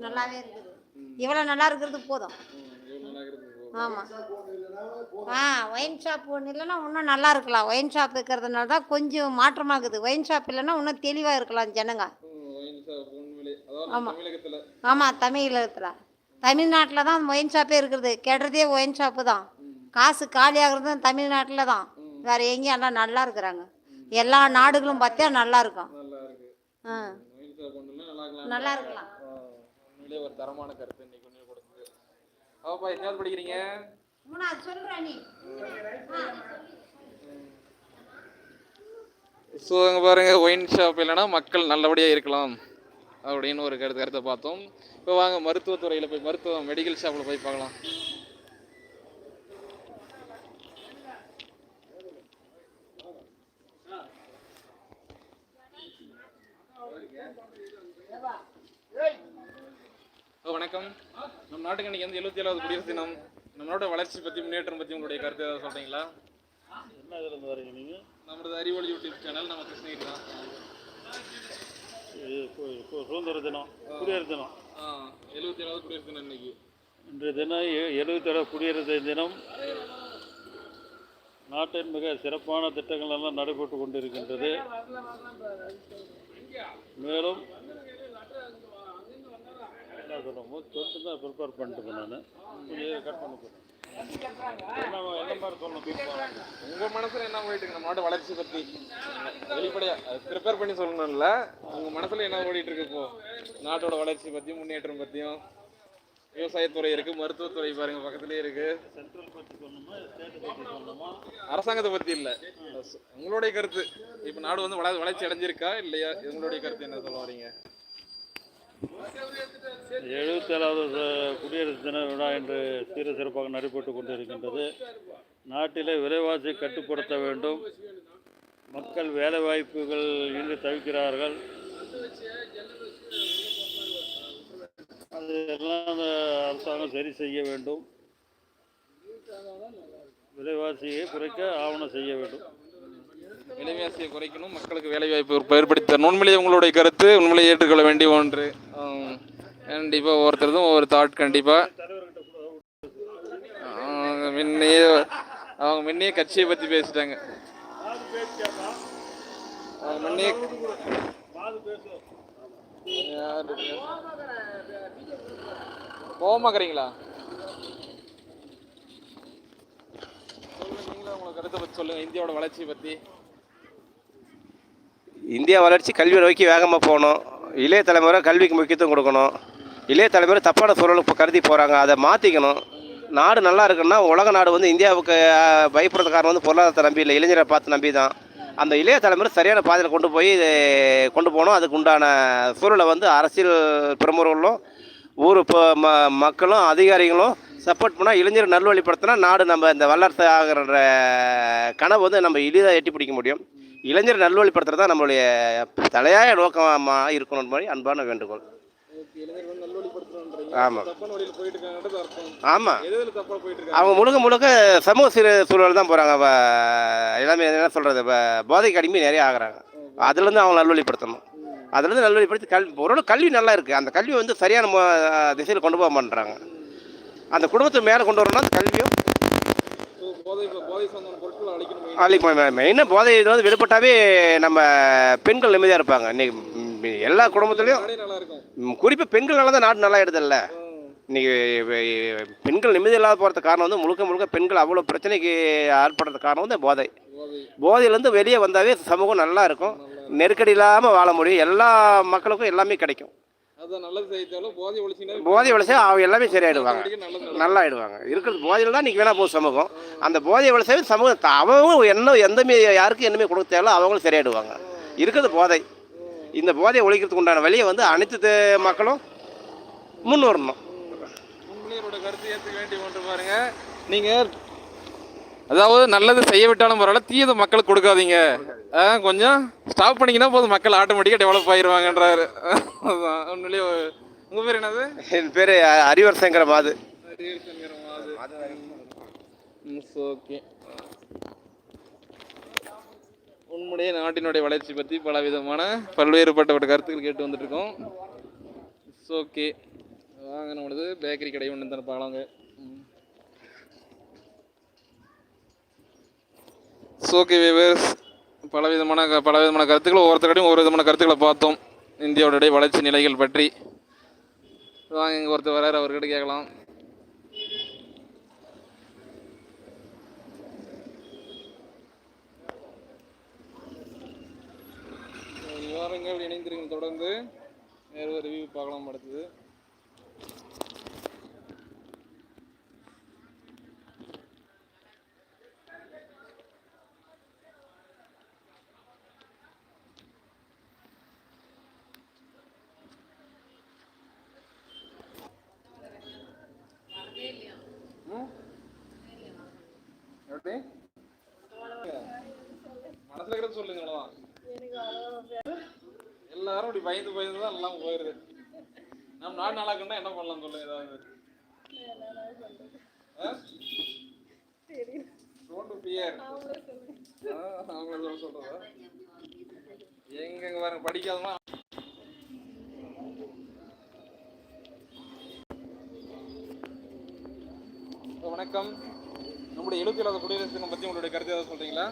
நல்லாவே இருக்குது. இவ்வளோ நல்லா இருக்கிறது போதும். ஆமாம். ஒயின் ஷாப் ஒன்று இல்லைன்னா இன்னும் நல்லா இருக்கலாம். ஒயின் ஷாப் இருக்கிறதுனால தான் கொஞ்சம் மாற்றமாகுது. ஒயின் ஷாப் இல்லைன்னா இன்னும் தெளிவாக இருக்கலாம் ஜனங்க. ஆமாம் ஆமாம். தமிழகத்தில் தமிழ்நாட்டில் தான் ஒயின் ஷாப்பே இருக்கிறது. கெடுறதே ஒயின் ஷாப்பு தான். காசு காலியாகிறதும் தமிழ்நாட்டில் தான். வேறு எங்கேயும் எல்லாம் நல்லா இருக்கிறாங்க. எல்லா நாடுகளும் பார்த்தா நல்லா இருக்கும். நல்லா இருக்கலாம். ஒரு தரமான கருத்து இன்னைக்கு கொடுத்தது. அவப்பா என்னாவது படிக்கிறீங்க? சொல்றேன் நீ. ஸோ அங்கே பாருங்க, ஒயின் ஷாப் இல்லைன்னா மக்கள் நல்லபடியாக இருக்கலாம் அப்படின்னு ஒரு கருத்தை பார்த்தோம். இப்போ வாங்க மருத்துவத்துறையில் போய் மெடிக்கல் ஷாப்பில் போய் பார்க்கலாம். வணக்கம். நம்ம நாட்டுக்கு இன்னைக்கு வந்து 77வது குடியரசு தினம். நம்மளோட வளர்ச்சி பற்றி முன்னேற்றம் பற்றி உங்களுடைய கருத்து ஏதாவது சொல்கிறீங்களா? என்ன இதில் இருந்து வரீங்க நீங்கள்? நம்மளது அறிவொளி யூடியூப் சேனல், நம்ம கிருஷ்ணகிரி தான். சுதந்திர தினம், குடியரசு தினம். 77வது குடியரசு தினம் இன்னைக்கு. இன்றைய தினம் 77வது குடியரசு தினம். நாட்டின் மிக சிறப்பான திட்டங்கள் எல்லாம் நடைபெற்று கொண்டிருக்கின்றது. மேலும் என்ன சொல்கிறோம், சொல்லிட்டு தான் ப்ரிப்பேர் பண்ணிட்டு நான் கட் பண்ண போகிறேன். என்ன மாதிரி சொல்லணும், உங்கள் மனசில் என்ன ஓடிட்டு இருக்கு நம்மளோட வளர்ச்சி பற்றி வெளிப்படையாக ப்ரிப்பேர் பண்ணி சொல்லணும்ல? உங்கள் மனசில் என்ன ஓடிட்டு இருக்கு இப்போ நாட்டோட வளர்ச்சி பற்றியும் முன்னேற்றம் பற்றியும்? விவசாயத்துறை இருக்குது, மருத்துவத்துறை பாருங்கள் பக்கத்துலேயே இருக்குது. சென்ட்ரல் பற்றி சொல்லணுமா, ஸ்டேட்டை பற்றி சொல்லணுமா? அரசாங்கத்தை பற்றி இல்லை, உங்களுடைய கருத்து. இப்போ நாடு வந்து வளர்ச்சி அடைஞ்சிருக்கா இல்லையா? உங்களுடைய கருத்து என்ன சொல்ல வரீங்க? 77வது குடியரசு தின விழா இன்று சீர சிறப்பாக நடைபெற்று கொண்டிருக்கின்றது. நாட்டிலே விலைவாசி கட்டுப்படுத்த வேண்டும். மக்கள் வேலை வாய்ப்புகள் இன்றி தவிக்கிறார்கள். அது எல்லாம் அரசாங்கம் சரி செய்ய வேண்டும். விலைவாசியை குறைக்க ஆவணம் செய்ய வேண்டும். விலைவாசியை குறைக்கணும், மக்களுக்கு வேலை வாய்ப்பு ஏற்படுத்தி தரணும். உண்மையிலேயே உங்களுடைய கருத்து உண்மையிலேயே ஏற்றுக்கொள்ள வேண்டிய ஒன்று. கண்டிப்பாக ஒவ்வொருத்தருக்கும் ஒவ்வொரு தாட். கண்டிப்பாக அவங்க முன்னையே கட்சியை பற்றி பேசிட்டாங்க. முன்னே கோவமாக்குறீங்களா? நீங்களும் உங்களை கருத்தை பற்றி சொல்லுங்கள், இந்தியாவோட வளர்ச்சியை பற்றி. இந்தியா வளர்ச்சி கல்வியை நோக்கி வேகமாக போகணும். இளைய தலைமுறை கல்விக்கு முக்கியத்துவம் கொடுக்கணும். இளைய தலைமுறை தப்பான சூழலுக்கு கருதி போகிறாங்க, அதை மாற்றிக்கணும். நாடு நல்லா இருக்குன்னா உலக நாடு வந்து இந்தியாவுக்கு பயப்படுறது காரணம் வந்து பொருளாதாரத்தை நம்பி இல்லை, இளைஞரை பார்த்து நம்பி தான். அந்த இளைய தலைமுறை சரியான பாதையில் கொண்டு போகணும். அதுக்கு உண்டான சூழலை வந்து அரசியல் பிரமுகர்களும் ஊர் மக்களும் அதிகாரிகளும் சப்போர்ட் பண்ணால், இளைஞர் நல்வழிப்படுத்தினா நாடு நம்ம இந்த வல்லரசு ஆகிற கனவு வந்து நம்ம எளிதாக எட்டி பிடிக்க முடியும். இளைஞர் நல்வழிப்படுத்துறது தான் நம்மளுடைய தலையாய நோக்கமாக இருக்கணும் மாதிரி அன்பான வேண்டுகோள். ஆமாம் ஆமாம். அவங்க முழுக்க சமூக சூழல் தான் போகிறாங்க. எல்லாமே என்ன சொல்கிறது, போதைக்கு அடிமை நிறைய ஆகிறாங்க. அதுலேருந்து அவங்க நல்வழிப்படுத்தணும். அதுலேருந்து நல்வழிப்படுத்தி ஒரு கல்வி நல்லா இருக்குது. அந்த கல்வி வந்து சரியான திசையில் கொண்டு போக மாட்டேறாங்க. அந்த குடும்பத்தை மேலே கொண்டு வரணும்னா அந்த கல்வியும் மெயினாக போதை இது வந்து விடுபட்டாவே நம்ம பெண்கள் நிம்மதியாக இருப்பாங்க. இன்னைக்கு எல்லா குடும்பத்துலேயும் குறிப்பாக பெண்கள் நல்லா தான் நாடு நல்லா ஆயிடுதில்ல. இன்றைக்கி பெண்கள் நிம்மதி இல்லாத போகிறதுக்கு காரணம் வந்து முழுக்க பெண்கள் அவ்வளோ பிரச்சனைக்கு ஆட்படுறதுக்கு காரணம் வந்து போதையிலேருந்து வெளியே வந்தாவே சமூகம் நல்லா இருக்கும். நெருக்கடி இல்லாமல் வாழ முடியும். எல்லா மக்களுக்கும் எல்லாமே கிடைக்கும். போதை ஒழிச்சா அவங்க எல்லாமே சரியாயிடுவாங்க, நல்லா ஆயிடுவாங்க. இருக்கிறது போதையில் தான் இன்றைக்கி வேணா போகும் சமூகம். அந்த போதை ஒழிச்சாவே சமூகம் அவங்க யாருக்கும் என்னமே கொடுக்க தேவை, அவங்களும் சரியாயிடுவாங்க. இருக்கிறது போதை. இந்த போதையை ஒழிக்கிறதுக்கு உண்டான வழியை வந்து அனைத்து மக்களும் முன் வரணும். கருத்து ஏற்றுக்க வேண்டிய ஒன்று பாருங்க. நீங்கள் அதாவது நல்லது செய்ய விட்டாலும் பரவாயில்ல, தீயதை மக்களுக்கு கொடுக்காதீங்க. கொஞ்சம் ஸ்டாப் பண்ணிங்கன்னா போதும், மக்கள் ஆட்டோமேட்டிக்காக டெவலப் ஆயிடுவாங்கன்றாரு. அதுதான் உண்மையிலேயே. உங்கள் பேர் என்னது? என் பேர் அறிவரசங்கிற மாது. ஓகே. உண்மையிலேயே நாட்டினுடைய வளர்ச்சி பற்றி பல விதமான பல்வேறுபட்ட கருத்துக்கள் கேட்டு வந்துட்டு இருக்கோம். ஓகே. வாங்க நம்மளது பேக்கரி கடை ஒன்று தானே பார்க்கலாங்க. ஓகே வியூவர்ஸ், பலவிதமான கருத்துக்கள், ஒவ்வொருத்தருடையும் ஒவ்வொரு விதமான கருத்துக்களை பார்த்தோம் இந்தியாவுடைய வளர்ச்சி நிலைகள் பற்றி. வாங்க இங்கே ஒருத்தர் வராரு, அவர்கிட்ட கேட்கலாம். விவரங்கள் இணைந்திருக்கும். தொடர்ந்து வேறு ஒரு ரிவ்யூ பார்க்கலாம் அடுத்தது. எப்படி மனசுல இருக்கிறது சொல்லுங்களா? எல்லாரும் இப்படி பயந்து பயந்து தான் எல்லாம் போயிருது. நம்ம நாடு நல்லா இருக்குன்னா என்ன பண்ணலாம் சொல்லுங்க ஏதாவது. அவங்கள சொல்றதா? எங்க பாருங்க படிக்காதமா. வணக்கம். நம்முடைய 77வது குடியரசு தினம் பற்றி உங்களுடைய கருத்து ஏதாவது சொல்றீங்களா?